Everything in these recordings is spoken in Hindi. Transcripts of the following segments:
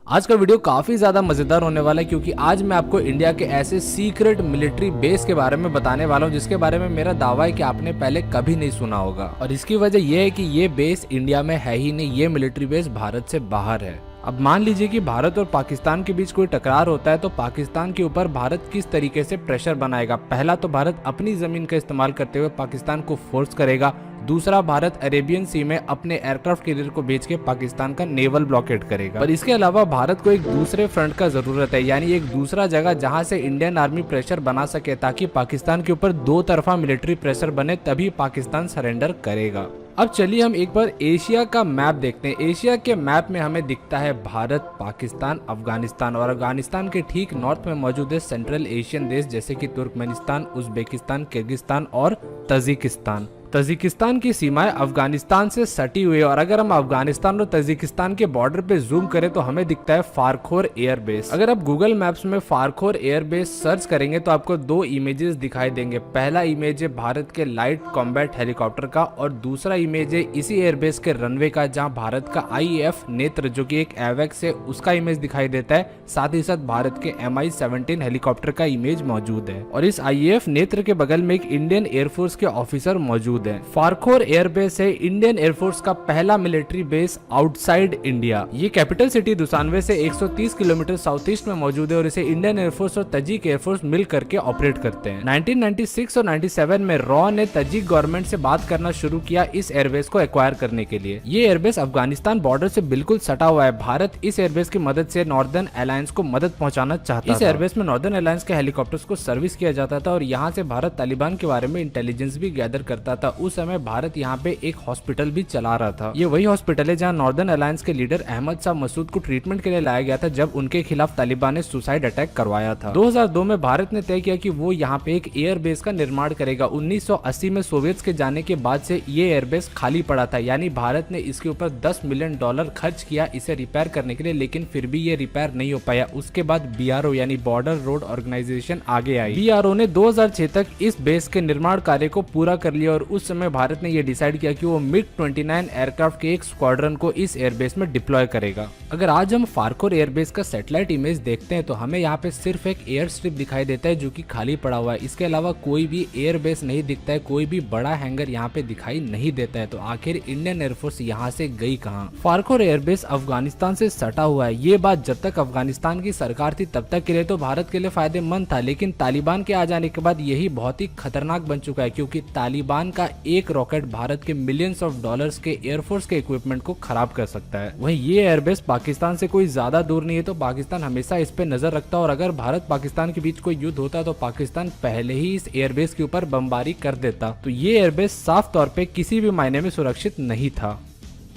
आज का वीडियो काफी ज्यादा मजेदार होने वाला है क्योंकि आज मैं आपको इंडिया के ऐसे सीक्रेट मिलिट्री बेस के बारे में बताने वाला हूं जिसके बारे में मेरा दावा है कि आपने पहले कभी नहीं सुना होगा। और इसकी वजह यह है कि ये बेस इंडिया में है ही नहीं, ये मिलिट्री बेस भारत से बाहर है। अब मान लीजिए कि भारत और पाकिस्तान के बीच कोई टकरार होता है तो पाकिस्तान के ऊपर भारत किस तरीके से प्रेशर बनाएगा। पहला तो भारत अपनी जमीन का इस्तेमाल करते हुए पाकिस्तान को फोर्स करेगा। दूसरा, भारत अरेबियन सी में अपने एयरक्राफ्ट कैरियर को भेज के पाकिस्तान का नेवल ब्लॉकेट करेगा। पर इसके अलावा भारत को एक दूसरे फ्रंट का जरूरत है, यानी एक दूसरा जगह जहां से इंडियन आर्मी प्रेशर बना सके ताकि पाकिस्तान के ऊपर दो तरफा मिलिट्री प्रेशर बने, तभी पाकिस्तान सरेंडर करेगा। अब चलिए हम एक बार एशिया का मैप देखते हैं। एशिया के मैप में हमें दिखता है भारत, पाकिस्तान, अफगानिस्तान और अफगानिस्तान के ठीक नॉर्थ में मौजूद है सेंट्रल एशियन देश जैसे कि तुर्कमेनिस्तान, उज्बेकिस्तान, किर्गिस्तान और तजिकिस्तान। तजिकिस्तान की सीमाएं अफगानिस्तान से सटी हुई है और अगर हम अफगानिस्तान और तजिकिस्तान के बॉर्डर पे जूम करें तो हमें दिखता है फारखोर एयरबेस। अगर आप गूगल मैप्स में फारखोर एयरबेस सर्च करेंगे तो आपको दो इमेजेस दिखाई देंगे। पहला इमेज है भारत के लाइट कॉम्बैट हेलीकॉप्टर का और दूसरा इमेज है इसी एयरबेस के रनवे का जहां भारत का IAF नेत्र जो कि एक एवेक्स है उसका इमेज दिखाई देता है। साथ ही साथ भारत के MI-17 हेलीकॉप्टर का इमेज मौजूद है और इस IAF नेत्र के बगल में एक इंडियन एयरफोर्स के ऑफिसर मौजूद है। फारखोर एयरबेस है इंडियन एयरफोर्स का पहला मिलिट्री बेस आउटसाइड इंडिया। ये कैपिटल सिटी दुसानवे से 130 किलोमीटर साउथ ईस्ट में मौजूद है और इसे इंडियन एयरफोर्स और तजिक एयरफोर्स मिल करके ऑपरेट करते हैं। 1996 और 97 में रॉ ने तजिक गवर्नमेंट से बात करना शुरू किया इस एयरबेस को एक्वायर करने के लिए। ये एयरबेस अफगानिस्तान बॉर्डर से बिल्कुल सटा हुआ है। भारत इस एयरबेस की मदद से नॉर्दर्न अलायंस को मदद पहुंचाना चाहता था। इस एयरबेस में नॉर्दर्न अलायंस के हेलीकॉप्टर्स को सर्विस किया जाता था और यहाँ से भारत तालिबान के बारे में इंटेलिजेंस भी गैदर करता था। उस समय भारत यहाँ पे एक हॉस्पिटल भी चला रहा था। ये वही हॉस्पिटल है जहाँ नॉर्दर्न अलायंस के लीडर अहमद शाह मसूद को ट्रीटमेंट के लिए लाया गया था जब उनके खिलाफ तालिबान ने सुसाइड अटैक करवाया था। 2002 में भारत ने तय किया कि वो यहाँ पे एक एयरबेस का निर्माण करेगा। 1980 में सोवियत के जाने के बाद से ये एयरबेस खाली पड़ा था, यानी भारत ने इसके ऊपर $10 मिलियन खर्च किया इसे रिपेयर करने के लिए, लेकिन फिर भी ये रिपेयर नहीं हो पाया। उसके बाद BRO यानी बॉर्डर रोड ऑर्गेनाइजेशन आगे आई। BRO ने 2006 तक इस बेस के निर्माण कार्य को पूरा कर लिया और उस समय भारत ने यह डिसाइड किया कि वो MiG-29 एयरक्राफ्ट के एक स्क्वाड्रन को इस एयरबेस में डिप्लॉय करेगा। अगर आज हम फारखोर एयरबेस का सैटेलाइट इमेज देखते हैं तो हमें यहाँ पे सिर्फ एक एयर स्ट्रिप दिखाई देता है जो कि खाली पड़ा हुआ है। इसके अलावा कोई भी एयरबेस नहीं दिखता है, कोई भी बड़ा हैंगर यहाँ पे दिखाई नहीं देता है। तो आखिर इंडियन एयरफोर्स यहाँ से गई कहाँ? फारखोर एयरबेस अफगानिस्तान से सटा हुआ है। ये बात जब तक अफगानिस्तान की सरकार थी तब तक के लिए तो भारत के लिए फायदेमंद था, लेकिन तालिबान के आ जाने के बाद यही बहुत ही खतरनाक बन चुका है क्योंकि तालिबान का एक रॉकेट भारत के मिलियंस ऑफ डॉलर्स के एयरफोर्स के इक्विपमेंट को खराब कर सकता है। वहीं ये एयरबेस पाकिस्तान से कोई ज्यादा दूर नहीं है तो पाकिस्तान हमेशा इस पे नजर रखता है और अगर भारत पाकिस्तान के बीच कोई युद्ध होता तो पाकिस्तान पहले ही इस एयरबेस के ऊपर बमबारी कर देता। तो ये एयरबेस साफ तौर पे किसी भी मायने में सुरक्षित नहीं था।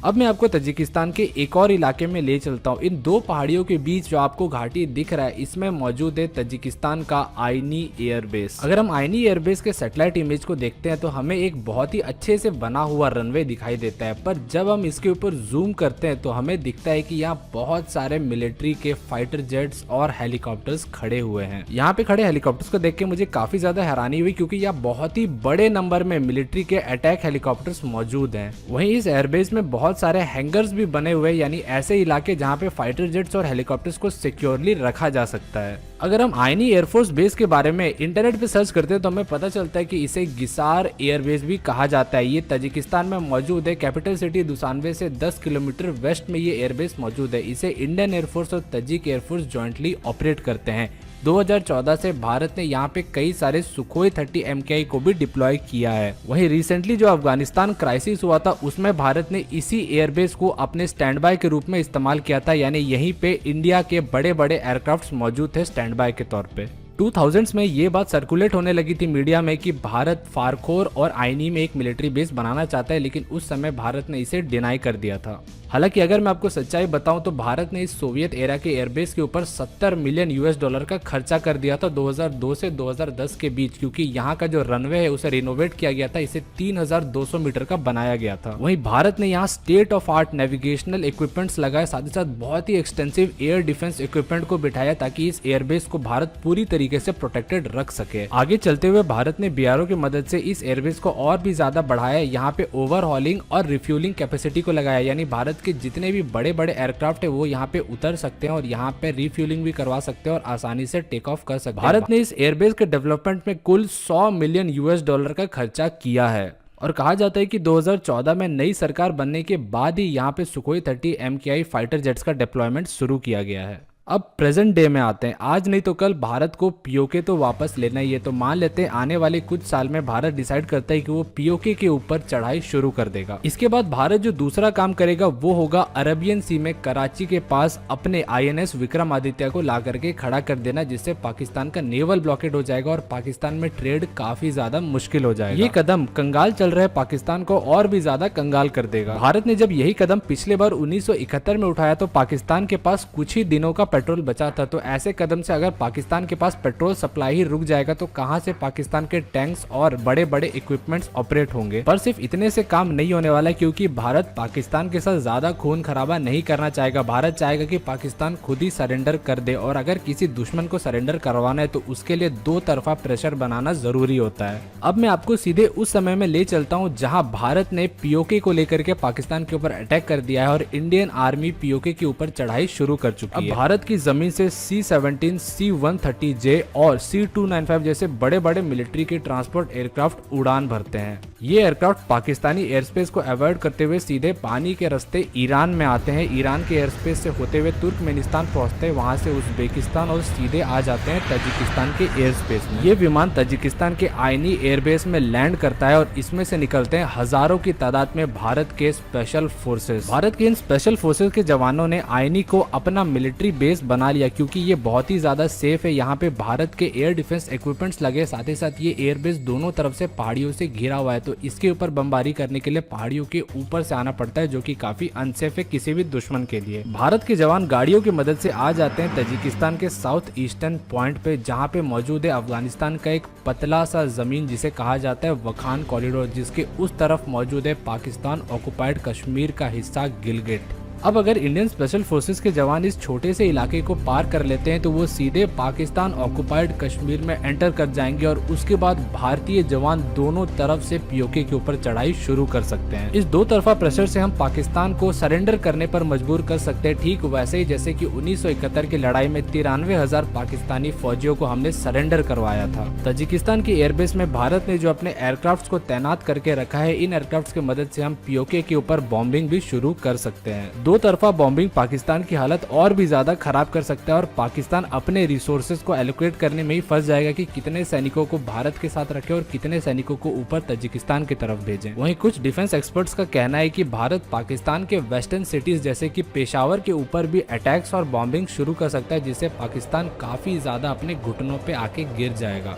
अब मैं आपको तजिकिस्तान के एक और इलाके में ले चलता हूँ। इन दो पहाड़ियों के बीच जो आपको घाटी दिख रहा है इसमें मौजूद है तजिकिस्तान का आईनी एयरबेस। अगर हम आईनी एयरबेस के सैटेलाइट इमेज को देखते हैं तो हमें एक बहुत ही अच्छे से बना हुआ रनवे दिखाई देता है, पर जब हम इसके ऊपर जूम करते हैं तो हमें दिखता है कि यहाँ बहुत सारे मिलिट्री के फाइटर जेट्स और हेलीकॉप्टर्स खड़े हुए हैं। यहाँ पे खड़े हेलीकॉप्टर्स को देख के मुझे काफी ज्यादा हैरानी हुई क्योंकि यहाँ बहुत ही बड़े नंबर में मिलिट्री के अटैक हेलीकॉप्टर्स मौजूद हैं। वहीं इस एयरबेस में बहुत सारे हैंगर्स भी बने हुए, यानी ऐसे इलाके जहां पे फाइटर जेट्स और हेलीकॉप्टर्स को सिक्योरली रखा जा सकता है। अगर हम आईनी एयरफोर्स बेस के बारे में इंटरनेट पे सर्च करते हैं तो हमें पता चलता है कि इसे गिसार एयरबेस भी कहा जाता है। ये तजिकिस्तान में मौजूद है। कैपिटल सिटी दुसानवे से 10 किलोमीटर वेस्ट में ये एयरबेस मौजूद है। इसे इंडियन एयरफोर्स और तजिक एयरफोर्स ज्वाइंटली ऑपरेट करते हैं। 2014 से भारत ने यहाँ पे कई सारे सुखोई 30 MKI को भी डिप्लॉय किया है। वहीं रिसेंटली जो अफगानिस्तान क्राइसिस हुआ था उसमें भारत ने इसी एयरबेस को अपने स्टैंड बाय के रूप में इस्तेमाल किया था, यानी यहीं पे इंडिया के बड़े बड़े एयरक्राफ्ट मौजूद थे स्टैंड बाय के तौर पे। 2000s में ये बात सर्कुलेट होने लगी थी मीडिया में कि भारत फारखोर और आईनी में एक मिलिट्री बेस बनाना चाहता है, लेकिन उस समय भारत ने इसे डिनाई कर दिया था। हालांकि अगर मैं आपको सच्चाई बताऊं तो भारत ने इस सोवियत एरा के एयरबेस के ऊपर $70 मिलियन का खर्चा कर दिया था 2002 से 2010 के बीच, क्योंकि यहाँ का जो रनवे है उसे रिनोवेट किया गया था, इसे 3200 मीटर का बनाया गया था। वहीं भारत ने यहाँ state of art navigational equipments लगाए, साथ ही साथ बहुत ही एक्सटेंसिव एयर डिफेंस इक्विपमेंट को बिठाया ताकि इस एयरबेस को भारत पूरी तरीके तरीके से प्रोटेक्टेड रख सके। आगे चलते हुए भारत ने बीआरओ की मदद से इस एयरबेस को और भी ज्यादा बढ़ाया, यहाँ पे ओवरहॉलिंग और रिफ्यूलिंग कैपेसिटी को लगाया, यानी भारत के जितने भी बड़े बड़े एयरक्राफ्ट है वो यहाँ पे उतर सकते हैं और यहाँ पे रिफ्यूलिंग भी करवा सकते हैं और आसानी से टेक ऑफ कर सकते हैं। भारत ने इस एयरबेस के डेवलपमेंट में कुल $100 मिलियन का खर्चा किया है और कहा जाता है कि 2014 में नई सरकार बनने के बाद ही यहाँ पे सुखोई 30 MKI फाइटर जेट्स का डिप्लॉयमेंट शुरू किया गया है। अब प्रेजेंट डे में आते हैं। आज नहीं तो कल भारत को पीओके तो वापस लेना ही है, तो मान लेते हैं आने वाले कुछ साल में भारत डिसाइड करता है कि वो पीओके के ऊपर चढ़ाई शुरू कर देगा। इसके बाद भारत जो दूसरा काम करेगा वो होगा अरबियन सी में कराची के पास अपने INS विक्रमादित्य को ला करके खड़ा कर देना, जिससे पाकिस्तान का नेवल ब्लॉकेड हो जाएगा और पाकिस्तान में ट्रेड काफी ज्यादा मुश्किल हो जाएगा। ये कदम कंगाल चल रहे पाकिस्तान को और भी ज्यादा कंगाल कर देगा। भारत ने जब यही कदम पिछले बार 1971 में उठाया तो पाकिस्तान के पास कुछ ही दिनों का पेट्रोल बचा था, तो ऐसे कदम से अगर पाकिस्तान के पास पेट्रोल सप्लाई ही रुक जाएगा तो कहां से पाकिस्तान के टैंक्स और बड़े बड़े इक्विपमेंट्स ऑपरेट होंगे। पर सिर्फ इतने से काम नहीं होने वाला, क्योंकि भारत पाकिस्तान के साथ ज्यादा खून खराबा नहीं करना चाहेगा। भारत चाहेगा कि पाकिस्तान खुद ही सरेंडर कर दे, और अगर किसी दुश्मन को सरेंडर करवाना है तो उसके लिए दो तरफा प्रेशर बनाना जरूरी होता है। अब मैं आपको सीधे उस समय में ले चलता हूँ जहाँ भारत ने पीओके को लेकर के पाकिस्तान के ऊपर अटैक कर दिया है और इंडियन आर्मी पीओके के ऊपर चढ़ाई शुरू कर चुकी है। भारत की जमीन से C-17, C-130J और C-295 जैसे बड़े बड़े मिलिट्री के ट्रांसपोर्ट एयरक्राफ्ट उड़ान भरते हैं। ये एयरक्राफ्ट पाकिस्तानी एयरस्पेस को अवॉइड करते हुए सीधे पानी के रास्ते ईरान में आते हैं, ईरान के एयरस्पेस से होते हुए तुर्कमेनिस्तान पहुंचते हैं, वहां से उज्बेकिस्तान और सीधे आ जाते हैं तजिकिस्तान के एयरस्पेस में। ये विमान तजिकिस्तान के आईनी एयरबेस में लैंड करता है और इसमें से निकलते हैं हजारों की तादाद में भारत के स्पेशल फोर्सेस। भारत के इन स्पेशल फोर्सेस के जवानों ने आईनी को अपना मिलिट्री बेस बना लिया, क्योंकि ये बहुत ही ज्यादा सेफ है। यहाँ पे भारत के एयर डिफेंस इक्विपमेंट्स लगे, साथ ही साथ ये एयरबेस दोनों तरफ से पहाड़ियों से घिरा हुआ है, तो इसके ऊपर बमबारी करने के लिए पहाड़ियों के ऊपर से आना पड़ता है, जो कि काफी अनसेफ है किसी भी दुश्मन के लिए। भारत के जवान गाड़ियों की मदद से आ जाते हैं तजिकिस्तान के साउथ ईस्टर्न पॉइंट पे, जहाँ पे मौजूद है अफगानिस्तान का एक पतला सा जमीन जिसे कहा जाता है वखान कॉरिडोर, जिसके उस तरफ मौजूद है पाकिस्तान ऑक्युपाइड कश्मीर का हिस्सा गिलगिट। अब अगर इंडियन स्पेशल फोर्सेस के जवान इस छोटे से इलाके को पार कर लेते हैं तो वो सीधे पाकिस्तान ऑक्युपाइड कश्मीर में एंटर कर जाएंगे और उसके बाद भारतीय जवान दोनों तरफ से पीओके के ऊपर चढ़ाई शुरू कर सकते हैं। इस दो तरफा प्रेशर से हम पाकिस्तान को सरेंडर करने पर मजबूर कर सकते हैं, ठीक वैसे ही जैसे कि 1971 की लड़ाई में 93,000 पाकिस्तानी फौजियों को हमने सरेंडर करवाया था। तजिकिस्तान की एयरबेस में भारत ने जो अपने एयरक्राफ्ट को तैनात करके रखा है, इन एयरक्राफ्ट की मदद से हम पीओके के ऊपर बॉम्बिंग भी शुरू कर सकते हैं। दो तरफा बॉम्बिंग पाकिस्तान की हालत और भी ज्यादा खराब कर सकता है और पाकिस्तान अपने रिसोर्सेज को एलोकेट करने में ही फंस जाएगा कि कितने सैनिकों को भारत के साथ रखे और कितने सैनिकों को ऊपर तजिकिस्तान की तरफ भेजें। वहीं कुछ डिफेंस एक्सपर्ट्स का कहना है कि भारत पाकिस्तान के वेस्टर्न सिटीज जैसे कि पेशावर के ऊपर भी अटैक्स और बॉम्बिंग शुरू कर सकता है, जिससे पाकिस्तान काफी ज्यादा अपने घुटनों पे आके गिर जाएगा।